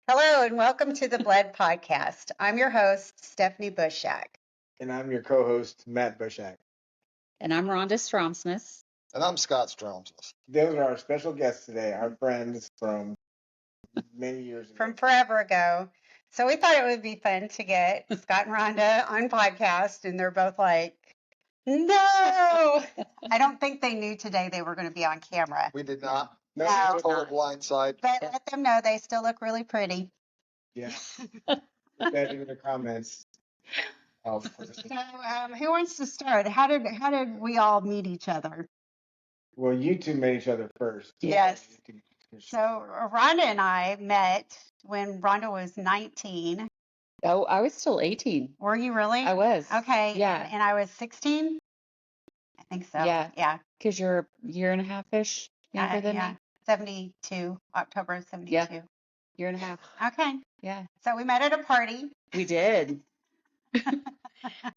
Hello and welcome to the Bled podcast. I'm your host, Stephanie Bushak. And I'm your co-host, Matt Bushak. And I'm Rhonda Stromsness. And I'm Scott Stromsness. Those are our special guests today, our friends from many years ago. From forever ago. So we thought it would be fun to get Scott and Rhonda on podcast, and they're both like, no. I don't think they knew today they were going to be on camera. We did not. No. Total blindside. But let them know they still look really pretty. Yeah. That in the comments. So who wants to start? How did we all meet each other? Well, you two met each other first. Yes. So Rhonda and I met when Rhonda was 19. Oh, I was still 18. Were you really? I was. Okay. Yeah. And I was 16? I think so. Yeah. Yeah. Because you're a year and a half-ish younger than me. 72, October of 72. Yeah. Year and a half. Okay. Yeah. So we met at a party. We did.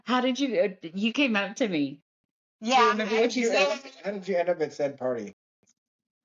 How did you came up to me? Yeah. Do you remember what you said? How did you end up at said party?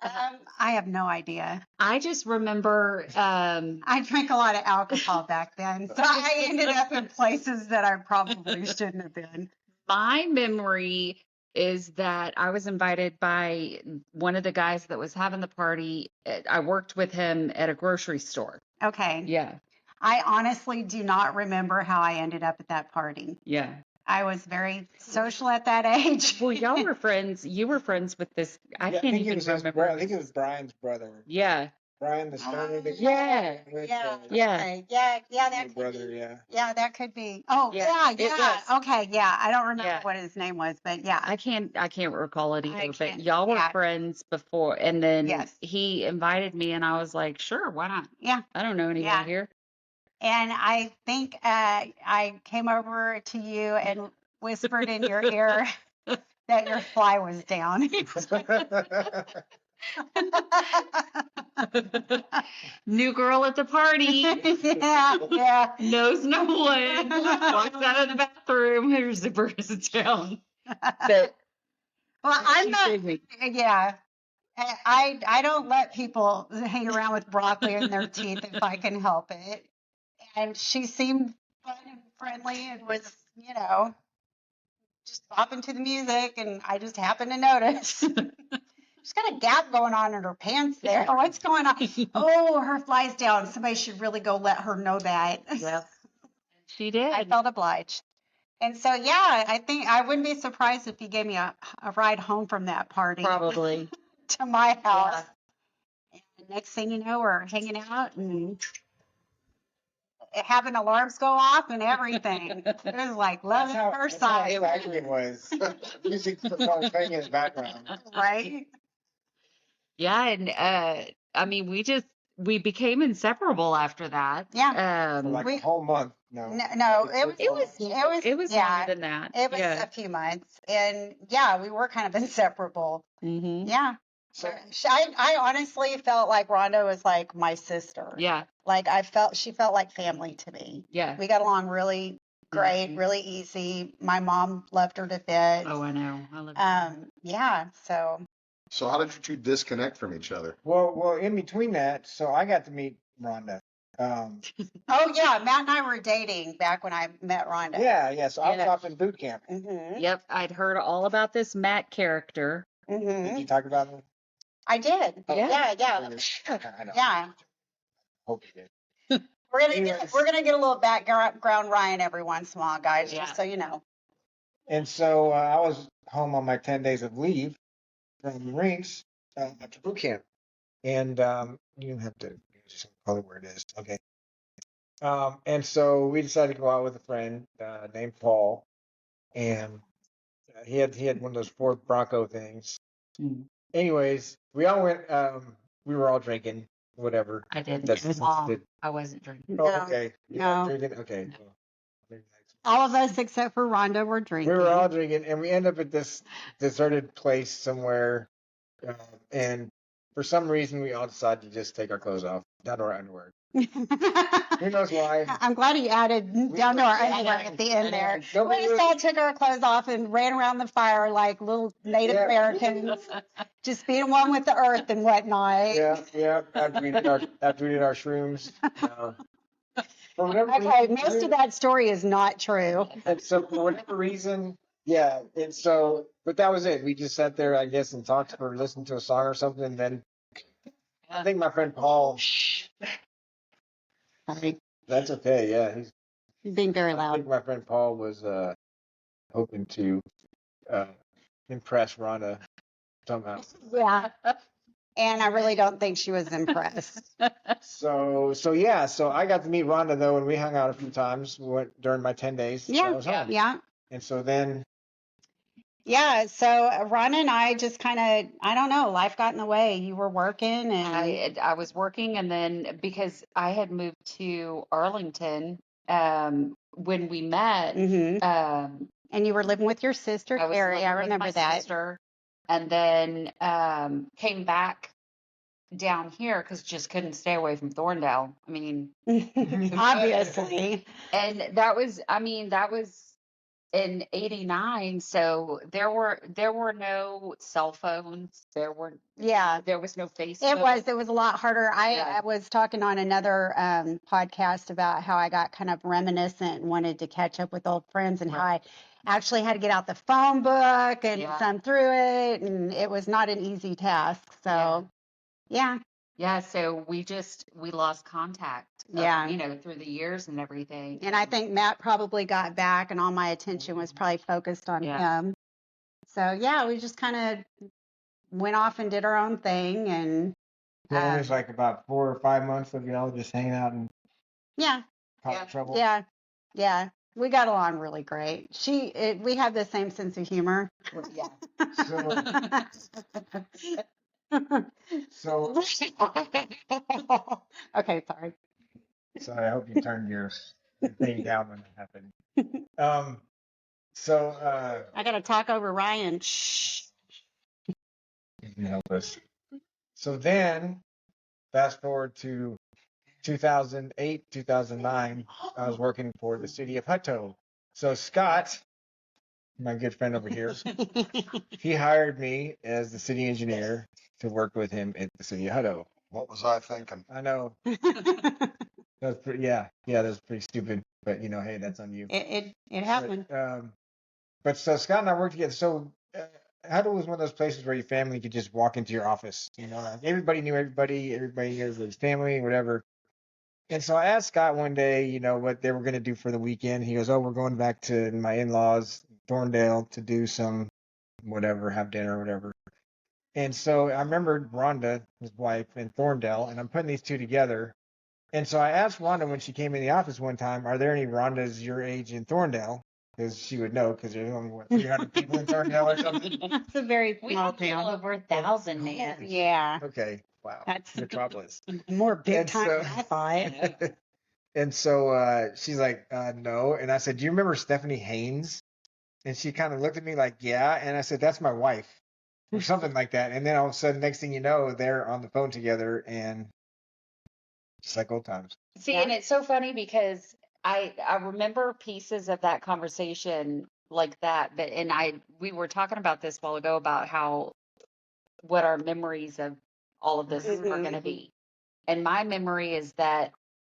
I have no idea. I just remember I drank a lot of alcohol back then, so I ended up in places that I probably shouldn't have been. my memory is that I was invited by one of the guys that was having the party. I worked with him at a grocery store. Okay. Yeah. I honestly do not remember how I ended up at that party. Yeah. I was very social at that age. Well, y'all were friends. You were friends with this. I can't even remember. I think it was Brian's brother. Yeah. Brian the Stoner. Yeah. Yeah. Yeah. Okay. Yeah. That could brother. be. Yeah. Yeah, that could be. Oh, Yeah, it was. Okay. Yeah. I don't remember Yeah. what his name was, but yeah. I can't recall it I either, but can't- y'all were yeah. friends before, and then Yes. he invited me, and I was like, sure, why not? Yeah. I don't know anybody Yeah. here. And I think I came over to you and whispered in your ear that your fly was down. New girl at the party. Yeah. Knows no one. Walks out of the bathroom. Her zipper is down. But Well, I'm she not. saved me. Yeah. I don't let people hang around with broccoli in their teeth if I can help it. And she seemed fun and friendly and was, just bopping to the music, and I just happened to notice. She's got a gap going on in her pants there. What's going on? Oh, her fly's down. Somebody should really go let her know that. Yep. She did. I felt obliged. And so, yeah, I think I wouldn't be surprised if you gave me a ride home from that party. Probably. To my house. Yeah. And next thing you know, we're hanging out and having alarms go off and everything. It was like love at first sight. It actually was. Music was playing in the background. Right? Yeah, and I mean, we became inseparable after that. Yeah. For like a whole month. No, it was longer than that. It was Yeah. a few months, and yeah, we were kind of inseparable. Mm-hmm. Yeah. So, I honestly felt like Rhonda was like my sister. Yeah. Like she felt like family to me. Yeah. We got along really great, Mhm. really easy. My mom loved her to bits. Oh, I know. I love it. Yeah. So So how did you two disconnect from each other? well, in between that, so I got to meet Rhonda. oh yeah, Matt and I were dating back when I met Rhonda. Yeah. So I was Yeah. off in boot camp. Mm-hmm. Yep, I'd heard all about this Matt character. Mm-hmm. Did you talk about it? I did. Oh, Yeah. I know. Yeah. Hope you did. We're gonna Anyways. get a little background Ryan every once in a while, guys, Yeah. just so you know. And so I was home on my 10 days of leave from the Marines after boot camp. And you have to just probably where it is. Okay. And so we decided to go out with a friend named Paul. And he had one of those Ford Bronco things. Mm. Anyways, we all went, we were all drinking, whatever. I didn't. That's- It was that's mom. the- I wasn't drinking. Oh, No, okay. You no. weren't drinking? Okay. No. Well, maybe next. All of us except for Rhonda were drinking. We were all drinking, and we end up at this deserted place somewhere. And for some reason, we all decided to just take our clothes off, down to our underwear. Who knows why? I'm glad you added down to our underwear at the end there. We just all took our clothes off and ran around the fire like little Native Americans, just being one with the earth and whatnot. Yeah. After we did our shrooms. For whatever Okay, reason, most of that story is not true. and so for whatever reason, yeah. And so, but that was it. We just sat there, I guess, and talked or listened to a song or something. And then I think my friend Paul. Sorry, That's okay. Yeah, you're being very I loud. think my friend Paul was hoping to impress Rhonda somehow. Yeah, and I really don't think she was impressed. So yeah. So I got to meet Rhonda though, and we hung out a few times during my 10 days. that I was home. Yeah. And so then, Yeah, so Rhonda and I just kind of, I don't know, life got in the way. You were working and I was working, and then because I had moved to Arlington when we met, Mhm. And you were living with your sister, I was Carrie. living I with remember my that. sister, and then came back down here because just couldn't stay away from Thorndale. I mean, Obviously. and that was in '89, so there were no cell phones. Yeah. There was no Facebook. It was a lot harder. Yeah. I was talking on another podcast about how I got kind of reminiscent and wanted to catch up with old friends and how I actually had to get out the phone book and thumb through it, and it was not an easy task. So, yeah. Yeah, so we lost contact, Yeah. through the years and everything. And I think Matt probably got back, and all my attention was probably focused on him. So, yeah, we just kind of went off and did our own thing. And it was like about 4 or 5 months of just hanging out and causing trouble. Yeah. We got along really great. We have the same sense of humor. Yeah. So Okay, sorry. Sorry, I hope you turned your thing down when that happened. I gotta talk over Ryan. Shh. You can help us. So then, fast forward to 2008, 2009, I was working for the city of Hutto. So Scott, my good friend over here, he hired me as the city engineer to work with him at the city of Hutto. What was I thinking? I know. That was pretty, that was pretty stupid, but hey, that's on you. It happened. But so Scott and I worked together. So Hutto was one of those places where your family could just walk into your office. Everybody knew everybody. Everybody knew everybody's family, whatever. And so I asked Scott one day, what they were going to do for the weekend. He goes, "Oh, we're going back to my in-laws, Thorndale, to do some whatever, have dinner or whatever." And so I remembered Rhonda, his wife, in Thorndale, and I'm putting these two together. And so I asked Rhonda when she came in the office one time, "Are there any Rhondas your age in Thorndale?" Because she would know, because there's only, 300 people in Thorndale or something? It's a very small town. Over 1,000, man. Yeah. Okay, wow. That's metropolis. More big And time so- than I thought. And so she's like, "No." And I said, "Do you remember Stephanie Haynes?" And she kind of looked at me like, "Yeah." And I said, "That's my wife," or something like that. And then all of a sudden, next thing you know, they're on the phone together, and just like old times. See, and it's so funny because I remember pieces of that conversation like that, but we were talking about this a while ago about what our memories of all of this are going to be. And my memory is that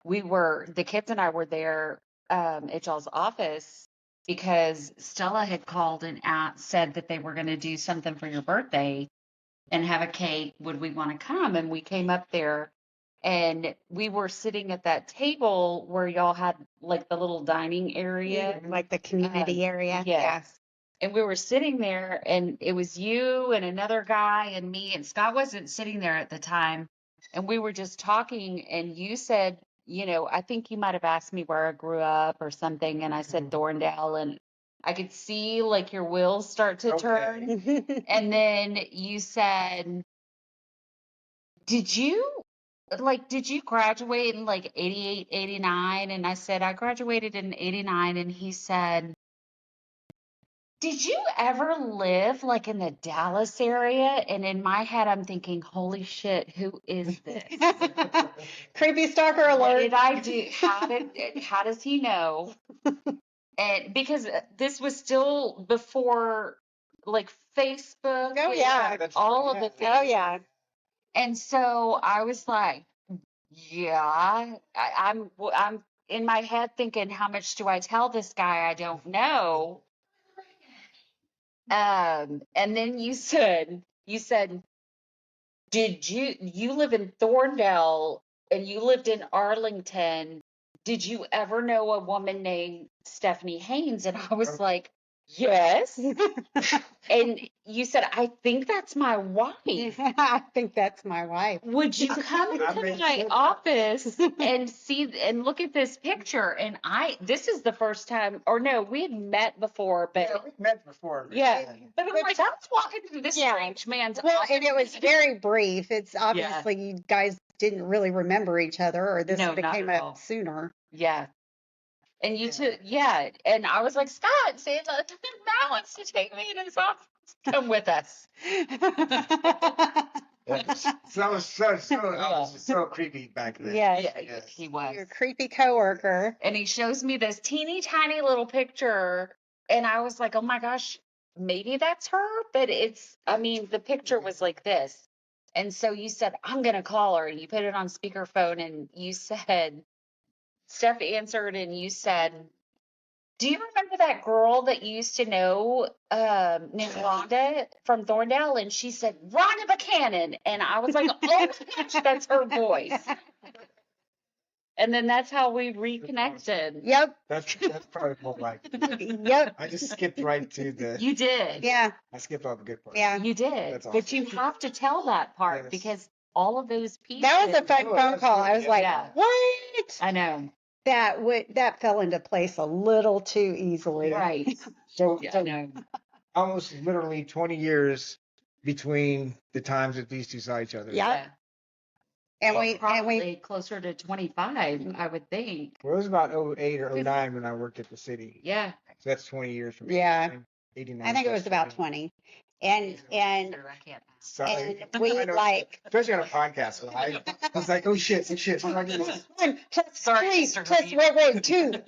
the kids and I were there at y'all's office because Stella had called and said that they were going to do something for your birthday and have a cake. Would we want to come? And we came up there. And we were sitting at that table where y'all had like the little dining area. Like the community area. Yes. And we were sitting there, and it was you and another guy and me, and Scott wasn't sitting there at the time. And we were just talking, and you said, I think you might have asked me where I grew up or something. And I said Thorndale, and I could see like your wheels start to turn. And then you said, did you graduate in like 88, 89? And I said, I graduated in 89. And he said, Did you ever live like in the Dallas area? And in my head, I'm thinking, holy shit, who is this? Creepy stalker What alert. did I do? How does he know? And because this was still before like Facebook Oh, and yeah. all of the things. Oh, yeah. And so I was like, yeah, I'm in my head thinking, how much do I tell this guy I don't know? And then you said, did you live in Thorndale and you lived in Arlington? Did you ever know a woman named Stephanie Haynes? And I was like, yes. And you said, I think that's my wife. I think that's my wife. Would you come I to mean, my shit. office and see and look at this picture? And this is the first time, or no, we had met before, Yeah, but we've met before. yeah. But I'm like, I was walking through this Yeah. strange man's Well, office. and it was very brief. It's obviously you guys didn't really remember each other, or this No, not became at up all. sooner. Yeah. And you took, yeah. And I was like, Scott, Santa, Matt wants to take me in his office. Come with us. So I was so creepy back then. Yes. Yeah, Yes. he was. Your creepy coworker. And he shows me this teeny tiny little picture. And I was like, oh my gosh, maybe that's her. But I mean, the picture was like this. And so you said, I'm going to call her. And you put it on speakerphone and you said, Steph answered and you said, do you remember that girl that you used to know named Rhonda from Thorndale? And she said, Rhonda Buchanan. And I was like, oh my gosh, that's her voice. And then that's how we reconnected. Yep. That's probably more like. Yep. I just skipped right to the. You did. Yeah. I skipped all the good parts. Yeah. You did. That's But you have to tell that part Yes. because all of those pieces. That was a fun Oh, phone call. I was like, yeah. what? I know. That fell into place a little too easily. Right. So, Yeah, I know. almost literally 20 years between the times that these two saw each other. Yeah. And we Probably closer to 25, I would think. Well, it was about 08 or 09 when I worked at the city. Yeah. So that's 20 years from Yeah. 89. I think it was about 20. And Sure, I can't. Sorry. and we I know, like especially on a podcast. I was like, oh shit. 1 plus Sorry, 3 Mr. plus Green. 2.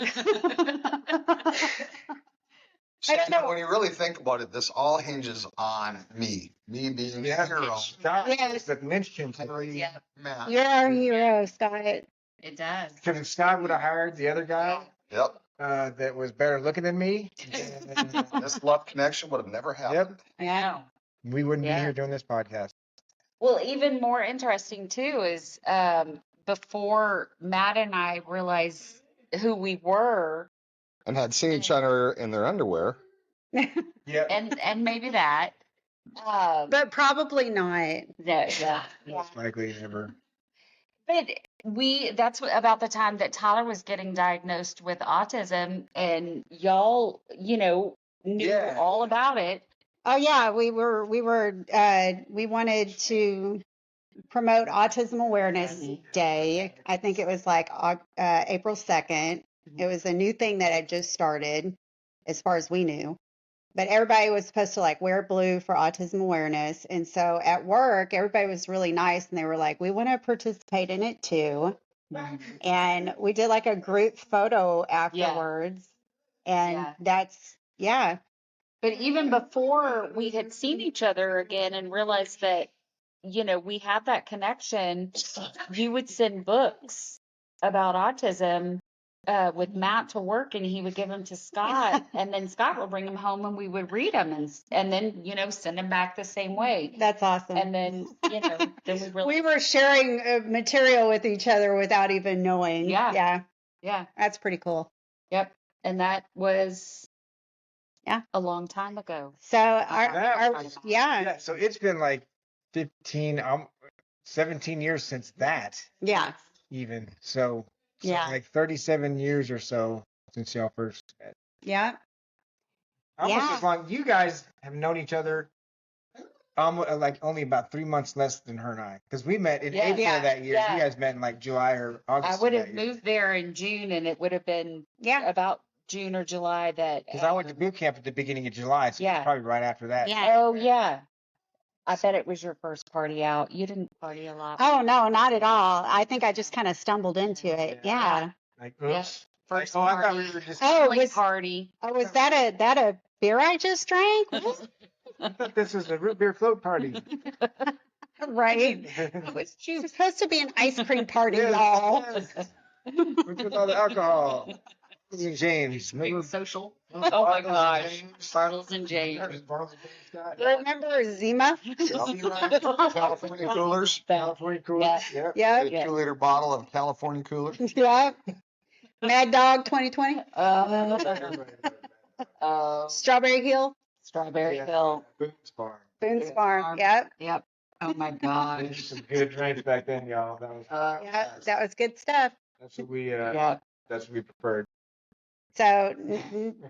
I don't know. When you really think about it, this all hinges on me being the hero. Scott Yes. is the linchpin. Yeah, Matt. You're our hero, Scott. it does. Because if Scott would have hired the other guy Yep. that was better looking than me, This love connection would have never happened. Yeah. we wouldn't Yeah. be here doing this podcast. Well, even more interesting too is before Matt and I realized who we were, And had seen each other in their underwear. Yeah. and maybe that. But probably not. No, yeah. Most likely never. But that's about the time that Tyler was getting diagnosed with autism, and y'all, knew Yeah. all about it. Oh yeah, we wanted to promote Autism Awareness Day. I think it was like April 2nd. It was a new thing that had just started as far as we knew. But everybody was supposed to like wear blue for autism awareness. And so at work, everybody was really nice and they were like, we want to participate in it too. And we did like a group photo afterwards. And that's, yeah. But even before we had seen each other again and realized that, we had that connection, you would send books about autism with Matt to work, and he would give them to Scott, and then Scott would bring them home, and we would read them, and then send them back the same way. That's awesome. And then then we were sharing material with each other without even knowing. Yeah. That's pretty cool. Yep. And that was a long time ago. So Yeah. So it's been like 17 years since that. Yeah. Even so. Yeah. Like 37 years or so since y'all first met. Yeah. Almost as long. You guys have known each other like only about 3 months less than her and I, because we met in April of that year. Yeah. You guys met in like July or August. I would have moved there in June, and it would have been about June or July that. Because I went to boot camp at the beginning of July, so Yeah. probably right after that. Yeah. Oh yeah, I bet it was your first party out. You didn't party a lot. Oh, no, not at all. I think I just kind of stumbled into it. Yeah. Like, Yeah. oops. First I thought party. we were just. Oh, Late was party. was that a beer I just drank? I thought this was a root beer float party. Right. It was It's juice. supposed to be an ice cream party, Yes, y'all. yes. What's with all the alcohol? James, remember? Social. Oh my gosh. James? Bartles and James. Bartles and James, Scott? Remember Zima? California coolers. California Cooler. Yeah. Yep. Yeah. A 2-liter bottle of California cooler. Yeah. Mad Dog 2020. Strawberry Hill. Strawberry Yeah. Hill. Boone's Farm. Boone's Farm. Farm. Yep. Yep. Oh my Those gosh. were some good drinks back then, y'all. That was Yeah. That was good stuff. that's what we Yeah. that's what we preferred. So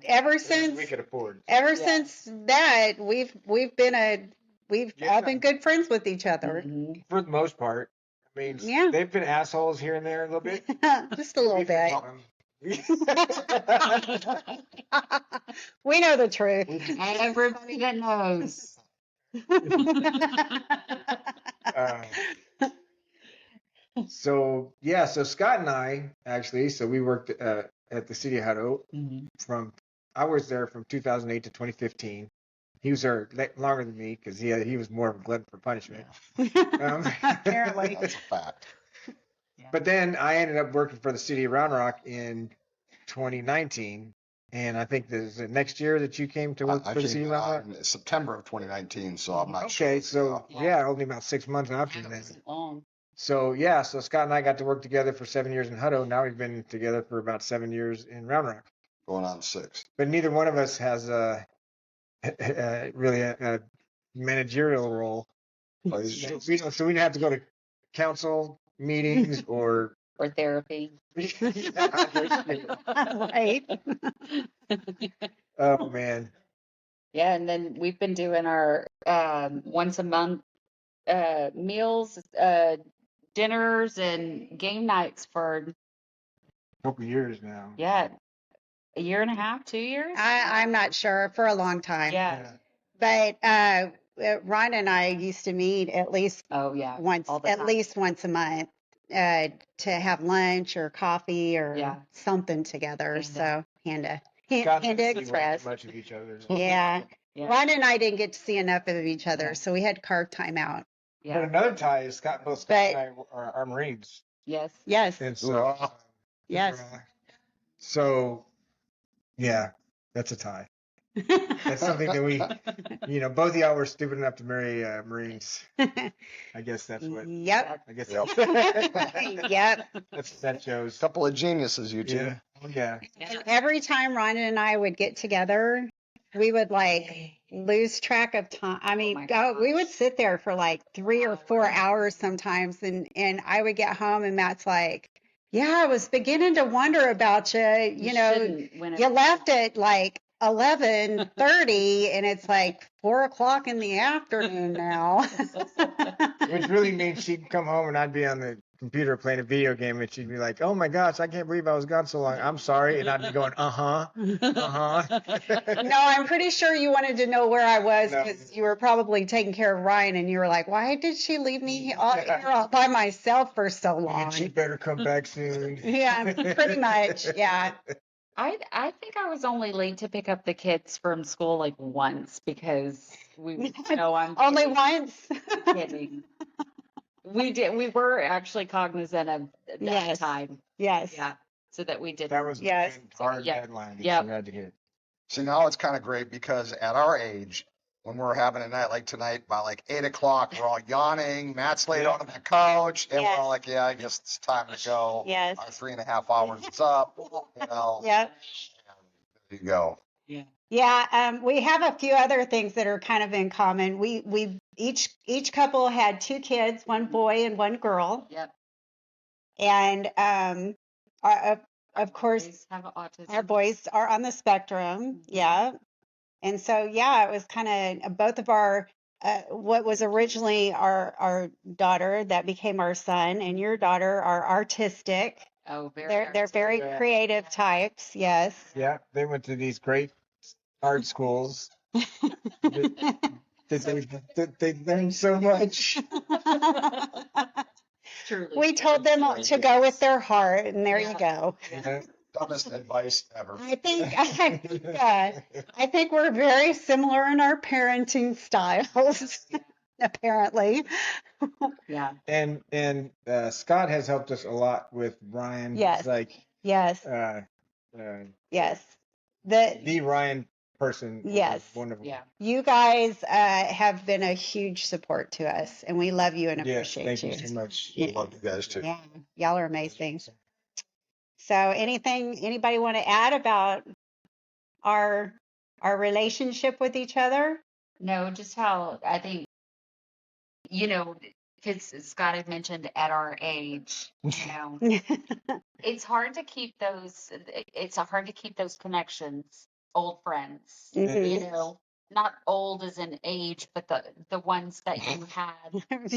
ever We since could afford. ever since that we've all been good friends with each other. Mhm. For the most part. I mean, Yeah. they've been assholes here and there a little bit. Just a little We've bit. We know the truth. Everybody that knows. So yeah, so Scott and I actually, so we worked at the City of Hutto Mhm. I was there from 2008 to 2015. He was there longer than me because he was more of a glutton for punishment. Apparently. That's a fact. But then I ended up working for the City of Round Rock in 2019, and I think this is the next year that you came to work I for the City of Round Rock. came in September of 2019, so I'm not sure. Okay, so yeah, only about 6 months after That that. wasn't long. So yeah, so Scott and I got to work together for 7 years in Hutto. Now we've been together for about 7 years in Round Rock. Going on 6. But neither one of us has really a managerial role. Well, he's- So we didn't have to go to council meetings or. Or therapy. Right. Oh man. Yeah, and then we've been doing our once a month meals, dinners, and game nights for Couple years now. a year and a half, 2 years. I'm not sure, for a long time. Yeah. But Ron and I used to meet at least Oh yeah. once All the at time. least once a month to have lunch or coffee or Yeah. something together. Hand So hand Scott to and I see way too express. much of each other. Yeah. Yeah. Ron and I didn't get to see enough of each other, Yeah. so we had carved time out. But Yeah. another tie is both Scott and I are Marines, Yes. Yes. and so Yes. So yeah, that's a tie. That's something that we, both of y'all were stupid enough to marry Marines. I guess that's what. Yep. I guess Yep. Yep. that's what that shows. Couple of geniuses, you two. Yeah. Oh, yeah. And every time Ron and I would get together, we would lose track of time. I mean, my we would gosh. sit there for 3 or 4 hours sometimes, and I would get home and Matt's like, "Yeah, I was beginning to wonder about you. shouldn't when You it's- left at 11:30, and it's 4 o'clock in the afternoon now." Which really means she'd come home and I'd be on the computer playing a video game and she'd be like, "Oh my gosh, I can't believe I was gone so long. I'm sorry." And I'd be going, "Uh-huh. Uh-huh." No, I'm pretty sure you wanted to know where I was No. because you were probably taking care of Ryan, and you were like, "Why did she leave me here all by myself for so long?" And she better come back soon. Yeah, pretty much. Yeah. I think I was only late to pick up the kids from school once because I'm Only once. kidding. We were actually cognizant of that Yes. time. Yes. Yeah. So that we did. That was Yes. a hard Yeah. deadline that Yep. you had to hit. See, now it's kind of great because at our age, when we're having a night like tonight, by 8 o'clock, we're all yawning. Matt's laid on the couch, and we're all like, "Yeah, I guess it's time to go." Yes. Our 3.5 hours is up. Yep. There you go. Yeah. We have a few other things that are kind of in common. We each couple had 2 kids, one boy and one girl, Yep. and of course, Boys have autism. our boys are on the spectrum. Yeah. And so, yeah, it was kind of both of our what was originally our daughter that became our son, and your daughter are artistic. Oh, very They're very Yeah. creative types. Yes. Yeah, they went to these great art schools. They learned so much. truly. We told them to go with their heart, and there you Yeah. go. Yeah. Dumbest advice ever. I think we're very similar in our parenting styles, apparently. Yeah. And Scott has helped us a lot with Ryan. Yes. He's like Yes. Yes. the Ryan person. Yes. Wonderful. Yeah. You guys have been a huge support to us, and we love you and Yes, appreciate thank you. you so much. I love you guys too. Yeah, y'all are amazing. So, anybody want to add about our relationship with each other? No, just how I think, because Scott had mentioned at our age, it's hard to keep those connections, old friends, Mhm. not old as in age, but the ones that you had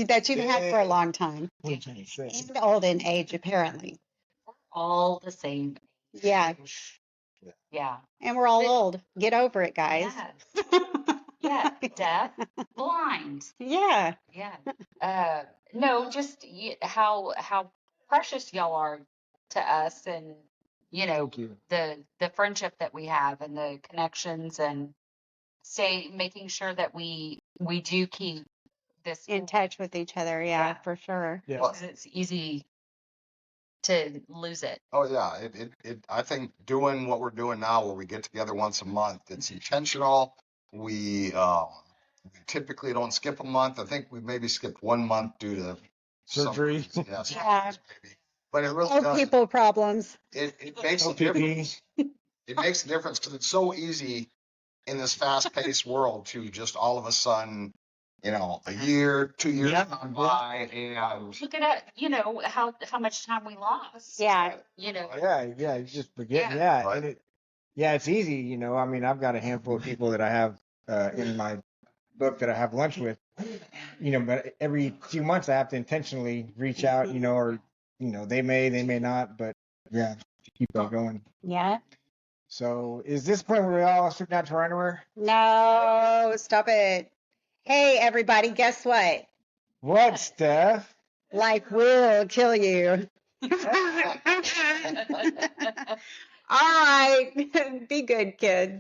That you've had for a long time, What are you trying to say? and old in age, apparently. all the same Yeah, age. Yeah. and we're all But- old. Get over it, guys. Yeah. Deaf, blind. Yeah. Yeah. No, just how precious y'all are to us, and Thank you. the friendship that we have and the connections, and making sure that we do keep this In touch with each other. Yeah, Yeah. for sure. Yeah. because it's easy to lose it. Oh yeah, I think doing what we're doing now, where we get together once a month, it's intentional. We typically don't skip a month. I think we maybe skipped 1 month due to some Surgery. reason. Yes, Yeah. maybe. But it really Old does. people problems. It makes a OPP. difference. It makes a difference because it's so easy in this fast-paced world to just all of a sudden, a year, 2 years Yeah. gone by, and Look at how much time we lost. Yeah. Yeah, you just forget. Yeah. Yeah, Right. and it's easy. I mean, I've got a handful of people that I have in my book that I have lunch with. But every few months I have to intentionally reach out. Or they may not, but yeah, to keep on going. Yeah. So is this point where we all stripped down to our underwear? No, stop it. Hey, everybody, guess what? What, Steph? Life will kill you. All right. Be good, kid.